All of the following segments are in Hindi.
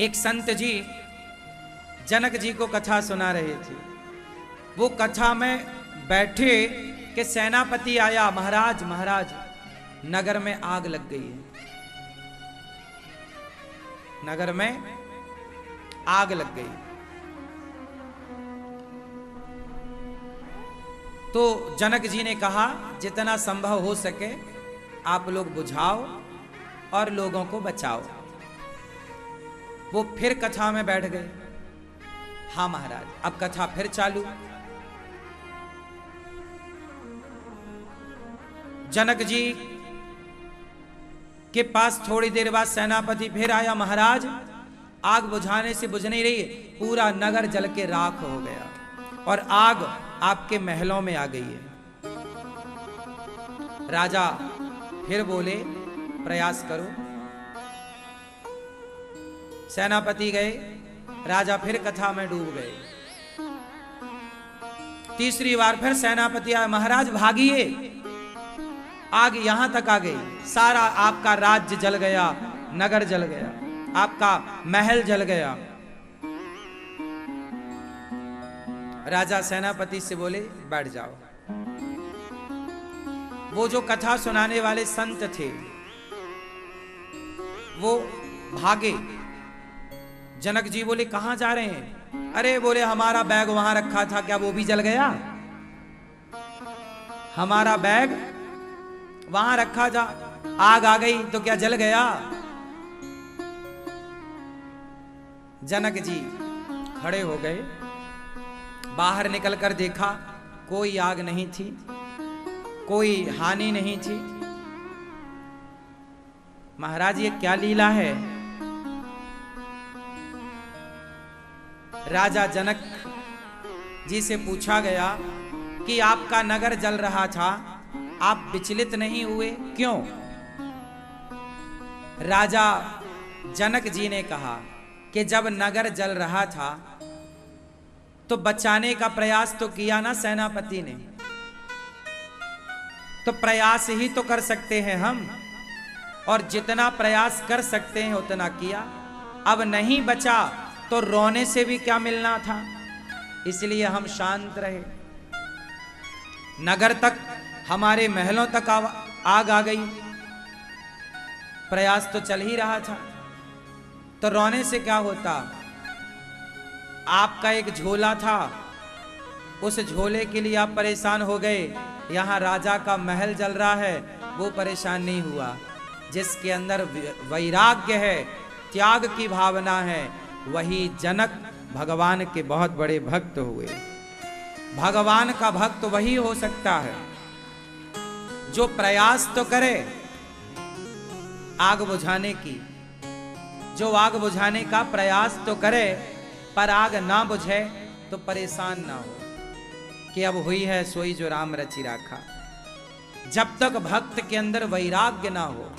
एक संत जी जनक जी को कथा सुना रहे थे। वो कथा में बैठे कि सेनापति आया, महाराज महाराज नगर में आग लग गई है, नगर में आग लग गई। तो जनक जी ने कहा जितना संभव हो सके आप लोग बुझाओ और लोगों को बचाओ। वो फिर कथा में बैठ गए। हाँ महाराज, अब कथा फिर चालू। जनक जी के पास थोड़ी देर बाद सेनापति फिर आया, महाराज आग बुझाने से बुझ नहीं रही, पूरा नगर जल के राख हो गया और आग आपके महलों में आ गई है। राजा फिर बोले प्रयास करो। सेनापति गए, राजा फिर कथा में डूब गए। तीसरी बार फिर सेनापति आया, महाराज भागिए, आग यहां तक आ गई, सारा आपका राज्य जल गया, नगर जल गया, आपका महल जल गया। राजा सेनापति से बोले बैठ जाओ। वो जो कथा सुनाने वाले संत थे वो भागे। जनक जी बोले कहां जा रहे हैं? अरे बोले हमारा बैग वहां रखा था, क्या वो भी जल गया? हमारा बैग वहां रखा था, आग आ गई तो क्या जल गया? जनक जी खड़े हो गए, बाहर निकलकर देखा कोई आग नहीं थी, कोई हानि नहीं थी। महाराज ये क्या लीला है? राजा जनक जी से पूछा गया कि आपका नगर जल रहा था, आप विचलित नहीं हुए, क्यों? राजा जनक जी ने कहा कि जब नगर जल रहा था तो बचाने का प्रयास तो किया ना सेनापति ने, तो प्रयास ही तो कर सकते हैं हम, और जितना प्रयास कर सकते हैं उतना किया। अब नहीं बचा तो रोने से भी क्या मिलना था, इसलिए हम शांत रहे। नगर तक, हमारे महलों तक आग आ गई, प्रयास तो चल ही रहा था, तो रोने से क्या होता? आपका एक झोला था, उस झोले के लिए आप परेशान हो गए, यहां राजा का महल जल रहा है, वो परेशान नहीं हुआ। जिसके अंदर वैराग्य है, त्याग की भावना है, वही जनक भगवान के बहुत बड़े भक्त हुए। भगवान का भक्त वही हो सकता है जो प्रयास तो करे आग बुझाने की, जो आग बुझाने का प्रयास तो करे, पर आग ना बुझे तो परेशान ना हो कि अब हुई है सोई जो राम रचि राखा। जब तक भक्त के अंदर वैराग्य ना हो,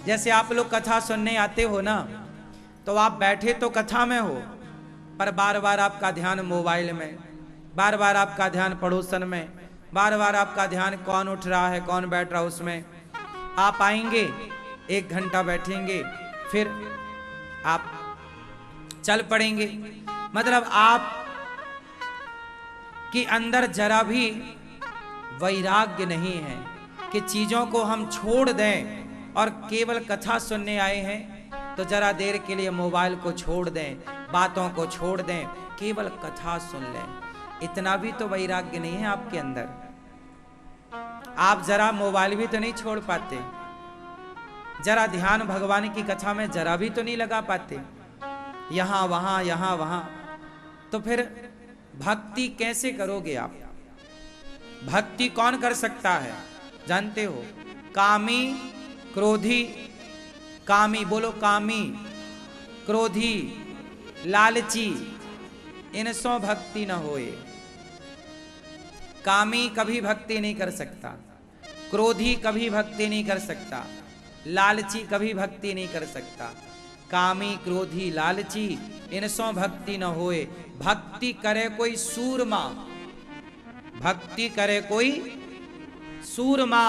जैसे आप लोग कथा सुनने आते हो ना, तो आप बैठे तो कथा में हो, पर बार बार आपका ध्यान मोबाइल में, बार बार आपका ध्यान पड़ोसन में, बार बार आपका ध्यान कौन उठ रहा है, कौन बैठ रहा है उसमें। आप आएंगे, 1 घंटा बैठेंगे, फिर आप चल पड़ेंगे। मतलब आप कि अंदर जरा भी वैराग्य नहीं है कि चीजों को हम छोड़ दें और केवल कथा सुनने आए हैं तो जरा देर के लिए मोबाइल को छोड़ दें, बातों को छोड़ दें, केवल कथा सुन लें। इतना भी तो वैराग्य नहीं है आपके अंदर। आप जरा मोबाइल भी तो नहीं छोड़ पाते, जरा ध्यान भगवान की कथा में जरा भी तो नहीं लगा पाते, यहां वहां यहां वहां। तो फिर भक्ति कैसे करोगे आप? भक्ति कौन कर सकता है जानते हो? कामी, क्रोधी, कामी बोलो, कामी, क्रोधी, लालची, इनसों भक्ति न होए। कामी कभी भक्ति नहीं कर सकता, क्रोधी कभी भक्ति नहीं कर सकता, लालची कभी भक्ति नहीं कर सकता। कामी, क्रोधी, लालची, इनसों भक्ति न होए। भक्ति करे कोई सूरमा, भक्ति करे कोई सूरमा,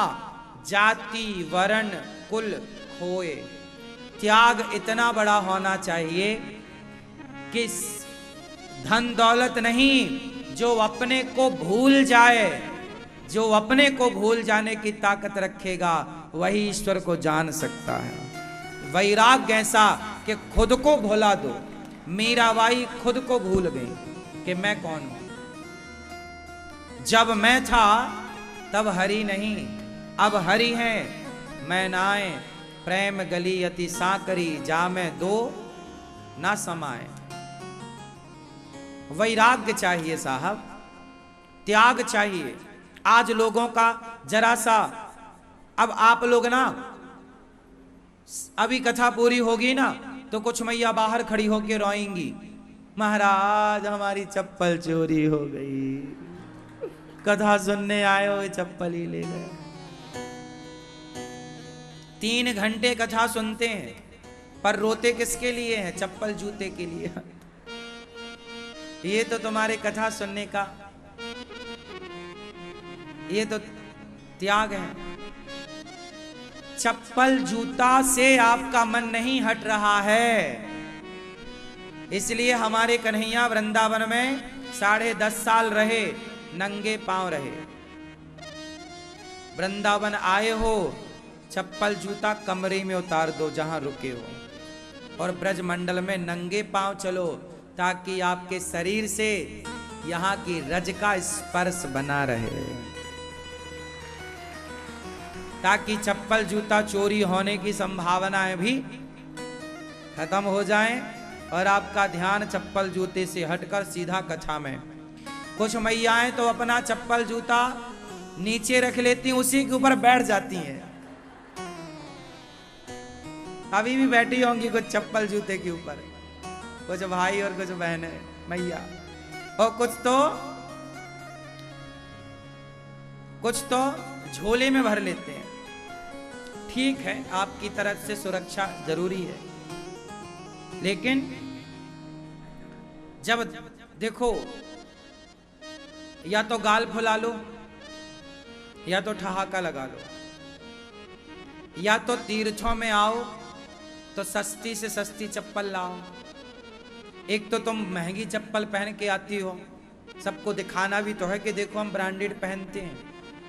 जाति वर्ण कुल खोए। त्याग इतना बड़ा होना चाहिए कि धन दौलत नहीं, जो अपने को भूल जाए, जो अपने को भूल जाने की ताकत रखेगा वही ईश्वर को जान सकता है। वैराग्य ऐसा कि खुद को भुला दो। मीराबाई खुद को भूल गई कि मैं कौन हूं। जब मैं था तब हरि नहीं, अब हरि है मैं नाए। प्रेम गली अति साकरी, जा मैं दो ना समाए। वैराग्य चाहिए साहब, त्याग चाहिए। आज लोगों का जरा सा, अब आप लोग ना, अभी कथा पूरी होगी ना तो कुछ मैया बाहर खड़ी होके रोएंगी, महाराज हमारी चप्पल चोरी हो गई, कथा सुनने आए हो चप्पल ही ले गए। 3 घंटे कथा सुनते हैं पर रोते किसके लिए हैं? चप्पल जूते के लिए। ये तो तुम्हारे कथा सुनने का, ये तो त्याग है। चप्पल जूता से आपका मन नहीं हट रहा है, इसलिए हमारे कन्हैया वृंदावन में 10.5 साल रहे, नंगे पांव रहे। वृंदावन आए हो, चप्पल जूता कमरे में उतार दो जहां रुके हो, और ब्रज मंडल में नंगे पांव चलो, ताकि आपके शरीर से यहां की रज का स्पर्श बना रहे, ताकि चप्पल जूता चोरी होने की संभावनाएं भी खत्म हो जाएं और आपका ध्यान चप्पल जूते से हटकर सीधा कथा में। कुछ मैयाएं तो अपना चप्पल जूता नीचे रख लेती, उसी के ऊपर बैठ जाती हैं। अभी भी बैठी होंगी कुछ चप्पल जूते के ऊपर, कुछ भाई और कुछ बहनें मैया, और कुछ तो झोले में भर लेते हैं। ठीक है, आपकी तरफ से सुरक्षा जरूरी है, लेकिन जब देखो, या तो गाल फुला लो, या तो ठहाका लगा लो, या तो तीर्थों में आओ तो सस्ती से सस्ती चप्पल लाओ। एक तो तुम महंगी चप्पल पहन के आती हो, सबको दिखाना भी तो है कि देखो हम ब्रांडेड पहनते हैं,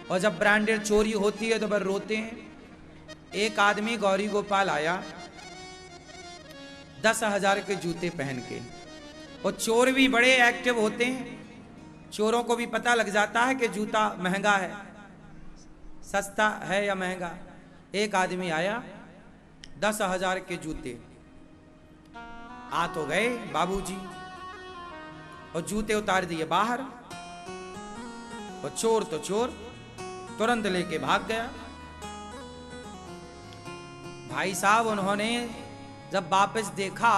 और जब ब्रांडेड चोरी होती है तो फिर रोते हैं। एक आदमी गौरी गोपाल आया 10,000 के जूते पहन के, और चोर भी बड़े एक्टिव होते हैं, चोरों को भी पता लग जाता है कि जूता महंगा है, सस्ता है या महंगा। एक आदमी आया 10,000 के जूते, आ तो गए बाबूजी, और जूते उतार दिए बाहर, और चोर तो चोर तुरंत लेके भाग गया। भाई साहब उन्होंने जब वापस देखा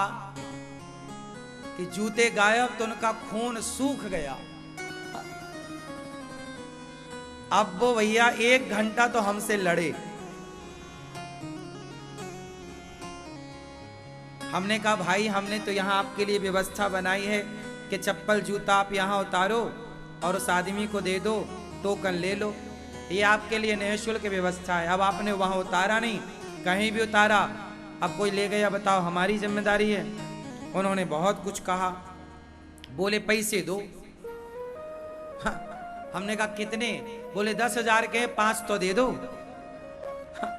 कि जूते गायब, तो उनका खून सूख गया। अब वो भैया 1 घंटा तो हमसे लड़े। हमने कहा भाई, हमने तो यहाँ आपके लिए व्यवस्था बनाई है कि चप्पल जूता आप यहाँ उतारो और उस आदमी को दे दो, टोकन ले लो, ये आपके लिए निःशुल्क व्यवस्था है। अब आपने वहाँ उतारा नहीं, कहीं भी उतारा, अब कोई ले गया, बताओ हमारी जिम्मेदारी है। उन्होंने बहुत कुछ कहा, बोले पैसे दो। हाँ, हमने कहा कितने? बोले 10,000 के 5 तो दे दो। हाँ,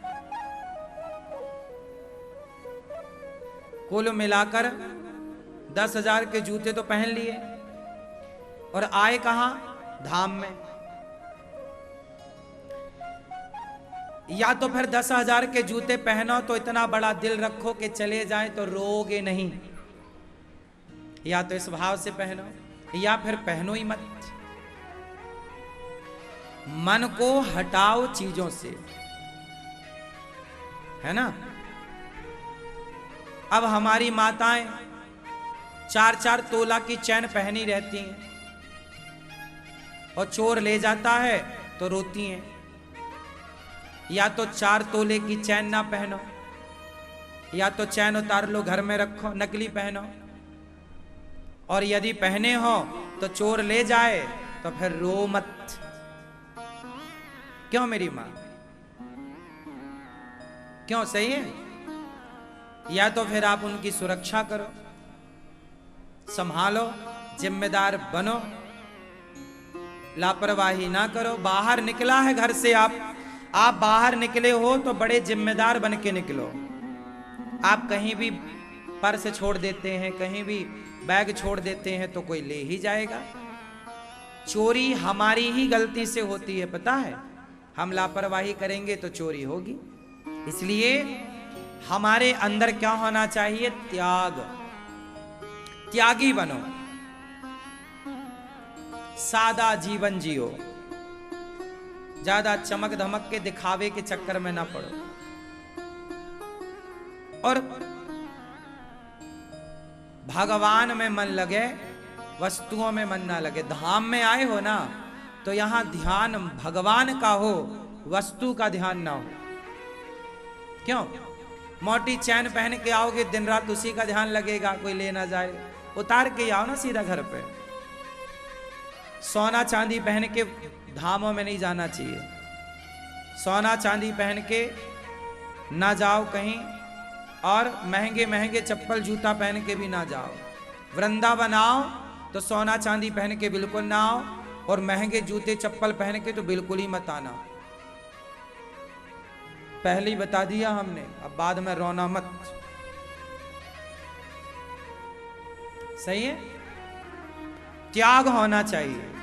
कुल मिलाकर 10,000 के जूते तो पहन लिए, और आए कहां? धाम में। या तो फिर 10,000 के जूते पहनो तो इतना बड़ा दिल रखो कि चले जाए तो रोगे नहीं, या तो इस भाव से पहनो, या फिर पहनो ही मत। मन को हटाओ चीजों से, है ना। अब हमारी माताएं 4-4 तोला की चैन पहनी रहती हैं, और चोर ले जाता है तो रोती हैं। या तो 4 तोले की चैन ना पहनो, या तो चैन उतार लो, घर में रखो, नकली पहनो, और यदि पहने हो तो चोर ले जाए तो फिर रो मत। क्यों मेरी मां? क्यों? सही है। या तो फिर आप उनकी सुरक्षा करो, संभालो, जिम्मेदार बनो, लापरवाही ना करो। बाहर निकला है घर से आप बाहर निकले हो तो बड़े जिम्मेदार बन के निकलो। आप कहीं भी पर्स छोड़ देते हैं, कहीं भी बैग छोड़ देते हैं तो कोई ले ही जाएगा। चोरी हमारी ही गलती से होती है, पता है। हम लापरवाही करेंगे तो चोरी होगी। इसलिए हमारे अंदर क्या होना चाहिए? त्याग। त्यागी बनो, सादा जीवन जियो, ज्यादा चमक धमक के दिखावे के चक्कर में ना पड़ो। और भगवान में मन लगे, वस्तुओं में मन ना लगे। धाम में आए हो ना तो यहां ध्यान भगवान का हो, वस्तु का ध्यान ना हो। क्यों? मोटी चैन पहन के आओगे, दिन रात उसी का ध्यान लगेगा, कोई ले ना जाए। उतार के आओ ना सीधा घर पे। सोना चांदी पहन के धामों में नहीं जाना चाहिए। सोना चांदी पहन के ना जाओ कहीं, और महंगे महंगे चप्पल जूता पहन के भी ना जाओ। वृंदावन आओ तो सोना चांदी पहन के बिल्कुल ना आओ, और महंगे जूते चप्पल पहन के तो बिल्कुल ही मत आना। पहले ही बता दिया हमने, अब बाद में रोना मत। सही है? त्याग होना चाहिए।